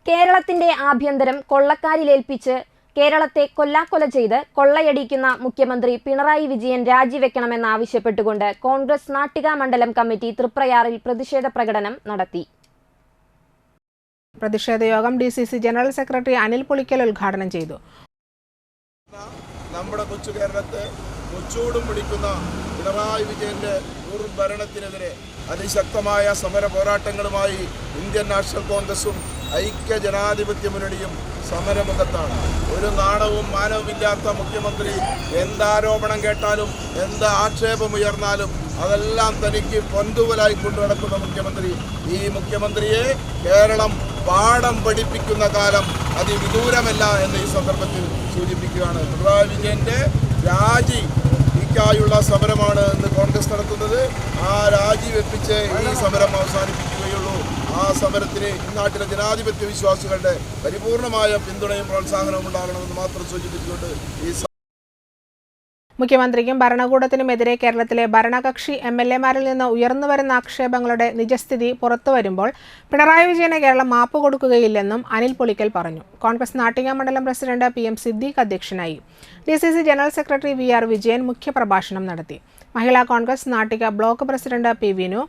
കേരളത്തിന്റെ ആഭ്യന്തരം കൊള്ളക്കാരിലേൽപ്പിച്ച് കേരളത്തെ കൊല്ലാക്കൊല ചെയ്ത് കൊള്ളയടിക്കുന്ന മുഖ്യമന്ത്രി പിണറായി വിജയൻ രാജിവെക്കണമെന്നാവശ്യപ്പെട്ടുകൊണ്ട് കോൺഗ്രസ് നാട്ടിക മണ്ഡലം കമ്മിറ്റി തൃപ്രയാറിൽ പ്രതിഷേധ പ്രകടനം നടത്തി. പ്രതിഷേധ യോഗം DCC general secretary Anil Pulikkal ഉദ്ഘാടനം ചെയ്തു. നമ്മുടെ കൊച്ചു കേരളത്തെ കൊച്ചൂടും പിടിക്കുന്ന പിണറായി വിജയന്റെ ഭരണത്തിനെതിരെ അതിശക്തമായ സമര പോരാട്ടങ്ങളുമായി ഇന്ത്യൻ നാഷണൽ കോൺഗ്രസും ഐക്യ ജനാധിപത്യ മുന്നണിയും സമരമുഖത്താണ്. ഒരു നാണവും മാനവുമില്ലാത്ത മുഖ്യമന്ത്രി എന്താരോപണം കേട്ടാലും എന്ത് ആക്ഷേപമുയർന്നാലും അതെല്ലാം തനിക്ക് പൊന്തുവലായി കൊണ്ടു നടക്കുന്ന മുഖ്യമന്ത്രി. ഈ മുഖ്യമന്ത്രിയെ കേരളം പാഠം പഠിപ്പിക്കുന്ന കാലം അതിവിദൂരമല്ല എന്ന് ഈ സന്ദർഭത്തിൽ സൂചിപ്പിക്കുകയാണ്. പിണറായി വിജയന്റെ രാജിക്കായുള്ള സമരമാണ് ഇന്ന് കോൺഗ്രസ് നടത്തുന്നത്. ആ രാജി വെപ്പിച്ച് ഈ സമരം അവസാനിപ്പിക്കുകയുള്ളൂ. ആ സമരത്തിന് നാട്ടിലെ ജനാധിപത്യ വിശ്വാസികളുടെ പരിപൂർണമായ പിന്തുണയും പ്രോത്സാഹനവും ഉണ്ടാകണമെന്ന് മാത്രം സൂചിപ്പിച്ചുകൊണ്ട് ഈ മുഖ്യമന്ത്രിക്കും ഭരണകൂടത്തിനുമെതിരെ കേരളത്തിലെ ഭരണകക്ഷി MLA-മാരിൽ നിന്ന് ഉയർന്നുവരുന്ന ആക്ഷേപങ്ങളുടെ നിജസ്ഥിതി പുറത്തുവരുമ്പോൾ പിണറായി വിജയന് കേരളം മാപ്പ് കൊടുക്കുകയില്ലെന്നും അനിൽ പുളിക്കൽ പറഞ്ഞു. കോൺഗ്രസ് നാട്ടിക മണ്ഡലം പ്രസിഡന്റ് PM സിദ്ദീഖ് അധ്യക്ഷനായി. DCC general secretary VR Vijayan മുഖ്യപ്രഭാഷണം നടത്തി. Mahila Congress Nattika block president P Vinu,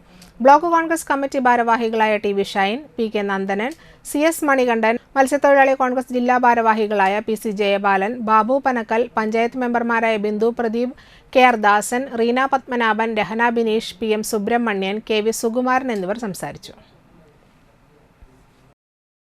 block Congress committee ഭാരവാഹികളായ TV Shine, PK Nandanan, CS Manikandan, മത്സ്യത്തൊഴിലാളി കോൺഗ്രസ് ജില്ലാ ഭാരവാഹികളായ PC ജയബാലൻ, ബാബു പനക്കൽ, പഞ്ചായത്ത് മെമ്പർമാരായ ബിന്ദു പ്രദീപ്, KR ദാസൻ, റീന പത്മനാഭൻ, രഹന ബിനീഷ്, PM സുബ്രഹ്മണ്യൻ, KV സുകുമാരൻ എന്നിവർ സംസാരിച്ചു.